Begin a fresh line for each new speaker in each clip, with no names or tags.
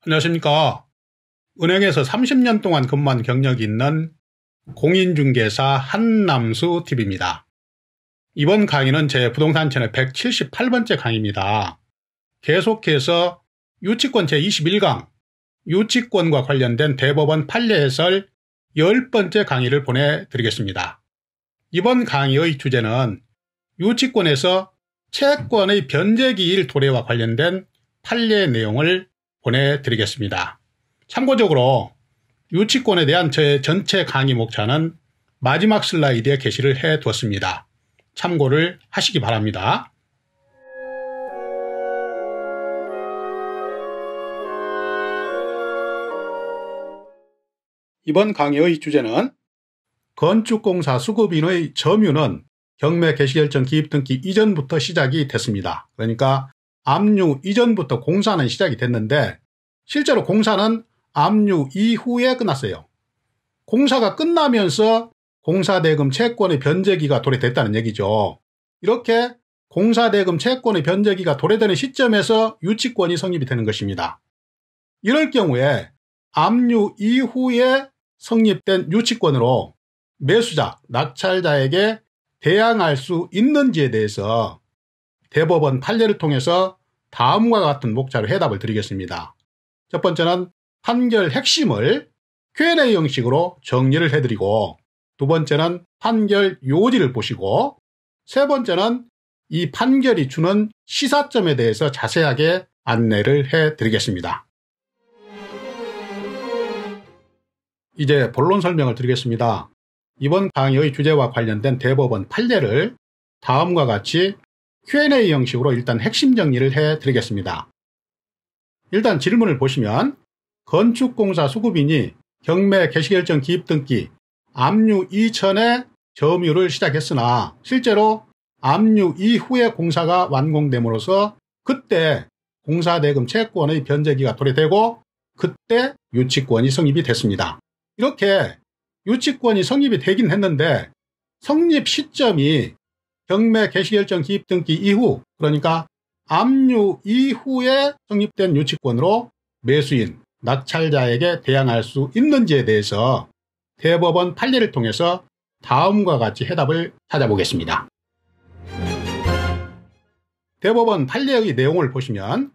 안녕하십니까. 은행에서 30년 동안 근무한 경력이 있는 공인중개사 한남수 TV입니다. 이번 강의는 제 부동산 채널 178번째 강의입니다. 계속해서 유치권 제21강, 유치권과 관련된 대법원 판례 해설 10번째 강의를 보내드리겠습니다. 이번 강의의 주제는 유치권에서 채권의 변제기일 도래와 관련된 판례 내용을 보내드리겠습니다. 참고적으로 유치권에 대한 제 전체 강의 목차는 마지막 슬라이드에 게시를 해두었습니다. 참고를 하시기 바랍니다. 이번 강의의 주제는 건축공사 수급인의 점유는 경매 개시결정 기입등기 이전부터 시작이 됐습니다. 그러니까 압류 이전부터 공사는 시작이 됐는데 실제로 공사는 압류 이후에 끝났어요. 공사가 끝나면서 공사대금 채권의 변제기가 도래됐다는 얘기죠. 이렇게 공사대금 채권의 변제기가 도래되는 시점에서 유치권이 성립이 되는 것입니다. 이럴 경우에 압류 이후에 성립된 유치권으로 매수자, 낙찰자에게 대항할 수 있는지에 대해서 대법원 판례를 통해서 다음과 같은 목차로 해답을 드리겠습니다. 첫 번째는 판결 핵심을 Q&A 형식으로 정리를 해드리고, 두 번째는 판결 요지를 보시고, 세 번째는 이 판결이 주는 시사점에 대해서 자세하게 안내를 해드리겠습니다. 이제 본론 설명을 드리겠습니다. 이번 강의의 주제와 관련된 대법원 판례를 다음과 같이 Q&A 형식으로 일단 핵심 정리를 해드리겠습니다. 일단 질문을 보시면 건축공사 수급인이 경매 개시결정 기입등기 압류 이전에 점유를 시작했으나 실제로 압류 이후에 공사가 완공됨으로써 그때 공사대금 채권의 변제기가 도래되고 그때 유치권이 성립이 됐습니다. 이렇게 유치권이 성립이 되긴 했는데 성립 시점이 경매 개시결정 기입등기 이후, 그러니까 압류 이후에 성립된 유치권으로 매수인, 낙찰자에게 대항할 수 있는지에 대해서 대법원 판례를 통해서 다음과 같이 해답을 찾아보겠습니다. 대법원 판례의 내용을 보시면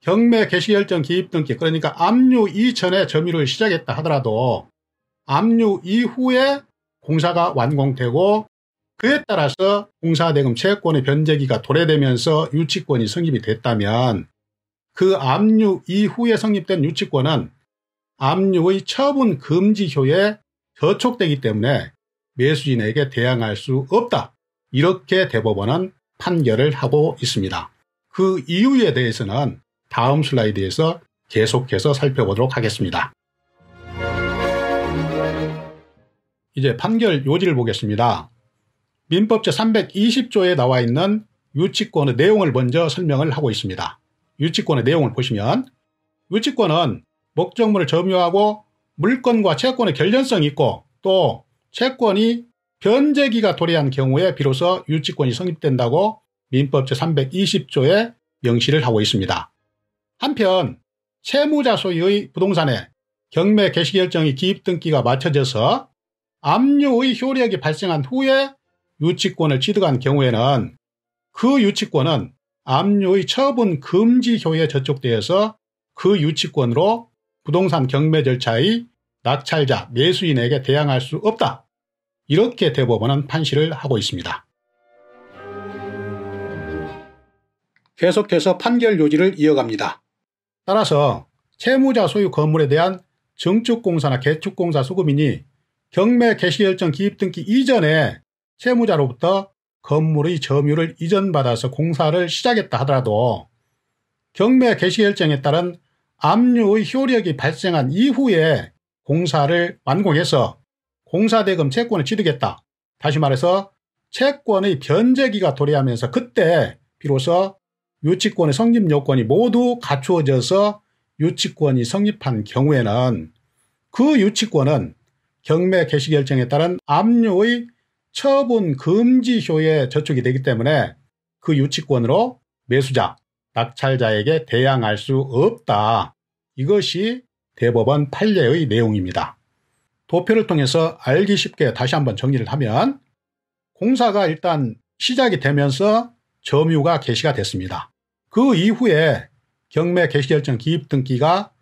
경매 개시결정 기입등기, 그러니까 압류 이전에 점유를 시작했다 하더라도 압류 이후에 공사가 완공되고 그에 따라서 공사대금 채권의 변제기가 도래되면서 유치권이 성립이 됐다면 그 압류 이후에 성립된 유치권은 압류의 처분 금지효에 저촉되기 때문에 매수인에게 대항할 수 없다. 이렇게 대법원은 판결을 하고 있습니다. 그 이유에 대해서는 다음 슬라이드에서 계속해서 살펴보도록 하겠습니다. 이제 판결 요지를 보겠습니다. 민법 제320조에 나와 있는 유치권의 내용을 먼저 설명을 하고 있습니다. 유치권의 내용을 보시면 유치권은 목적물을 점유하고 물건과 채권의 결연성이 있고 또 채권이 변제기가 도래한 경우에 비로소 유치권이 성립된다고 민법 제320조에 명시를 하고 있습니다. 한편 채무자 소유의 부동산에 경매 개시결정의 기입등기가 맞춰져서 압류의 효력이 발생한 후에 유치권을 취득한 경우에는 그 유치권은 압류의 처분 금지효에 저촉되어서 그 유치권으로 부동산 경매 절차의 낙찰자, 매수인에게 대항할 수 없다. 이렇게 대법원은 판시를 하고 있습니다. 계속해서 판결 요지를 이어갑니다. 따라서 채무자 소유 건물에 대한 증축공사나 개축공사 수급인이 경매 개시결정 기입등기 이전에 채무자로부터 건물의 점유를 이전받아서 공사를 시작했다 하더라도 경매 개시결정에 따른 압류의 효력이 발생한 이후에 공사를 완공해서 공사대금 채권을 취득했다. 다시 말해서 채권의 변제기가 도래하면서 그때 비로소 유치권의 성립 요건이 모두 갖추어져서 유치권이 성립한 경우에는 그 유치권은 경매 개시결정에 따른 압류의 처분 금지효에 저촉이 되기 때문에 그 유치권으로 매수자, 낙찰자에게 대항할 수 없다. 이것이 대법원 판례의 내용입니다. 도표를 통해서 알기 쉽게 다시 한번 정리를 하면 공사가 일단 시작이 되면서 점유가 개시가 됐습니다. 그 이후에 경매 개시결정 기입 등기가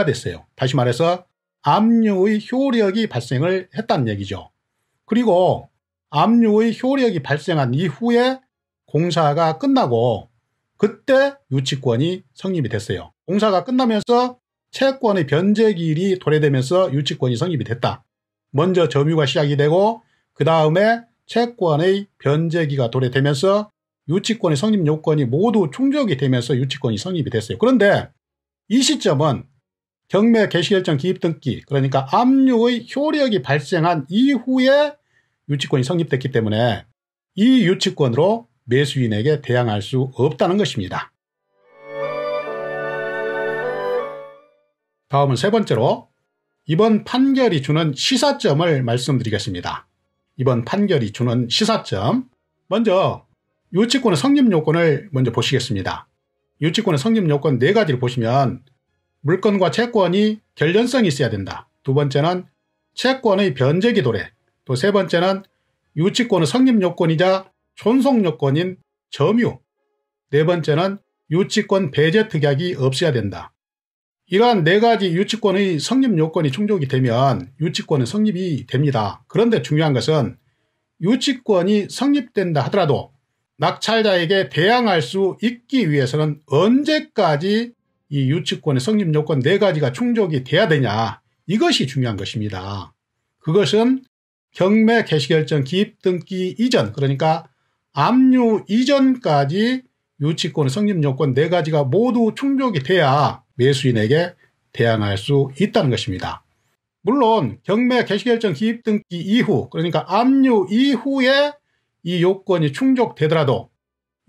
됐어요. 다시 말해서 압류의 효력이 발생을 했다는 얘기죠. 그리고 압류의 효력이 발생한 이후에 공사가 끝나고 그때 유치권이 성립이 됐어요. 공사가 끝나면서 채권의 변제기일이 도래되면서 유치권이 성립이 됐다. 먼저 점유가 시작이 되고 그 다음에 채권의 변제기가 도래되면서 유치권의 성립 요건이 모두 충족이 되면서 유치권이 성립이 됐어요. 그런데 이 시점은 경매 개시결정 기입 등기, 그러니까 압류의 효력이 발생한 이후에 유치권이 성립됐기 때문에 이 유치권으로 매수인에게 대항할 수 없다는 것입니다. 다음은 세 번째로 이번 판결이 주는 시사점을 말씀드리겠습니다. 이번 판결이 주는 시사점, 먼저 유치권의 성립 요건을 먼저 보시겠습니다. 유치권의 성립 요건 4가지를 보시면 물건과 채권이 결연성이 있어야 된다. 두 번째는 채권의 변제기 도래, 또 세 번째는 유치권의 성립 요건이자 존속 요건인 점유, 네 번째는 유치권 배제 특약이 없어야 된다. 이러한 4가지 유치권의 성립 요건이 충족이 되면 유치권은 성립이 됩니다. 그런데 중요한 것은 유치권이 성립된다 하더라도 낙찰자에게 대항할 수 있기 위해서는 언제까지 이 유치권의 성립 요건 4가지가 충족이 돼야 되냐, 이것이 중요한 것입니다. 그것은 경매 개시결정 기입 등기 이전, 그러니까 압류 이전까지 유치권의 성립 요건 4가지가 모두 충족이 돼야 매수인에게 대항할 수 있다는 것입니다. 물론 경매 개시결정 기입 등기 이후, 그러니까 압류 이후에 이 요건이 충족되더라도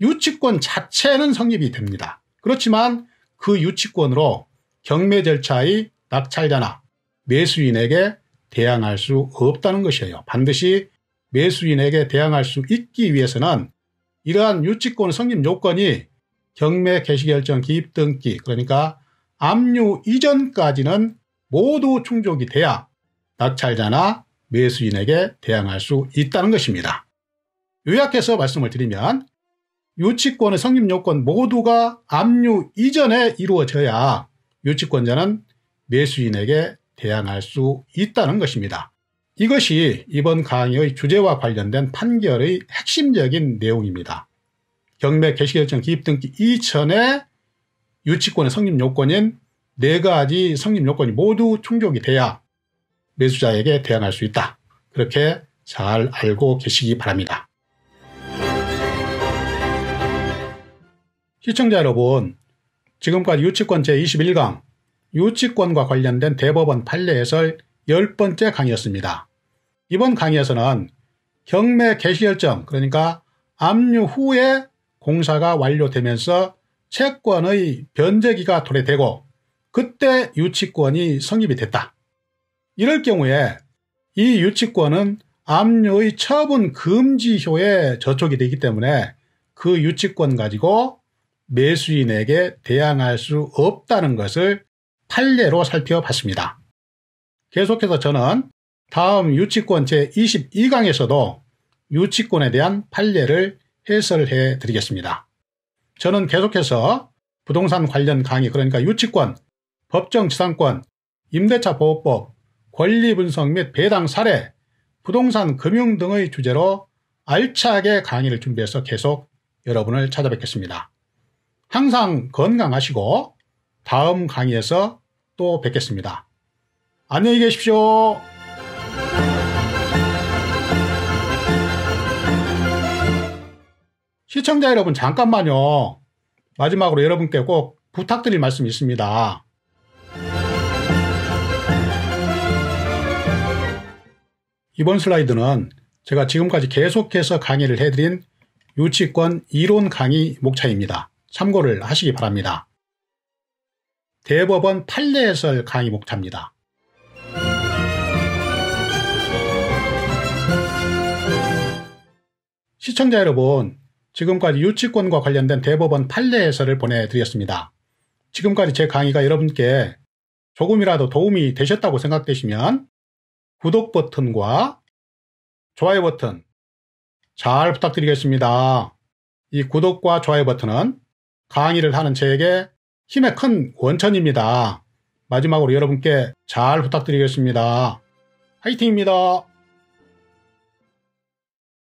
유치권 자체는 성립이 됩니다. 그렇지만 그 유치권으로 경매 절차의 낙찰자나 매수인에게 대항할 수 없다는 것이에요. 반드시 매수인에게 대항할 수 있기 위해서는 이러한 유치권 성립 요건이 경매 개시결정 기입 등기, 그러니까 압류 이전까지는 모두 충족이 돼야 낙찰자나 매수인에게 대항할 수 있다는 것입니다. 요약해서 말씀을 드리면 유치권의 성립 요건 모두가 압류 이전에 이루어져야 유치권자는 매수인에게 대항할 수 있다는 것입니다. 이것이 이번 강의의 주제와 관련된 판결의 핵심적인 내용입니다. 경매 개시결정 기입 등기 이전에 유치권의 성립 요건인 4가지 성립 요건이 모두 충족이 돼야 매수자에게 대항할 수 있다. 그렇게 잘 알고 계시기 바랍니다. 시청자 여러분, 지금까지 유치권 제21강 유치권과 관련된 대법원 판례 해설 10번째 강의였습니다. 이번 강의에서는 경매 개시결정, 그러니까 압류 후에 공사가 완료되면서 채권의 변제기가 도래되고 그때 유치권이 성립이 됐다. 이럴 경우에 이 유치권은 압류의 처분 금지효에 저촉이 되기 때문에 그 유치권 가지고 매수인에게 대항할 수 없다는 것을 판례로 살펴봤습니다. 계속해서 저는 다음 유치권 제22강에서도 유치권에 대한 판례를 해설해 드리겠습니다. 저는 계속해서 부동산 관련 강의, 그러니까 유치권, 법정지상권, 임대차 보호법, 권리분석 및 배당 사례, 부동산 금융 등의 주제로 알차게 강의를 준비해서 계속 여러분을 찾아뵙겠습니다. 항상 건강하시고 다음 강의에서 또 뵙겠습니다. 안녕히 계십시오. 시청자 여러분, 잠깐만요. 마지막으로 여러분께 꼭 부탁드릴 말씀이 있습니다. 이번 슬라이드는 제가 지금까지 계속해서 강의를 해드린 유치권 이론 강의 목차입니다. 참고를 하시기 바랍니다. 대법원 판례 해설 강의 목차입니다. 시청자 여러분, 지금까지 유치권과 관련된 대법원 판례 해설을 보내드렸습니다. 지금까지 제 강의가 여러분께 조금이라도 도움이 되셨다고 생각되시면 구독 버튼과 좋아요 버튼 잘 부탁드리겠습니다. 이 구독과 좋아요 버튼은 강의를 하는 저에게 힘의 큰 원천입니다. 마지막으로 여러분께 잘 부탁드리겠습니다. 화이팅입니다.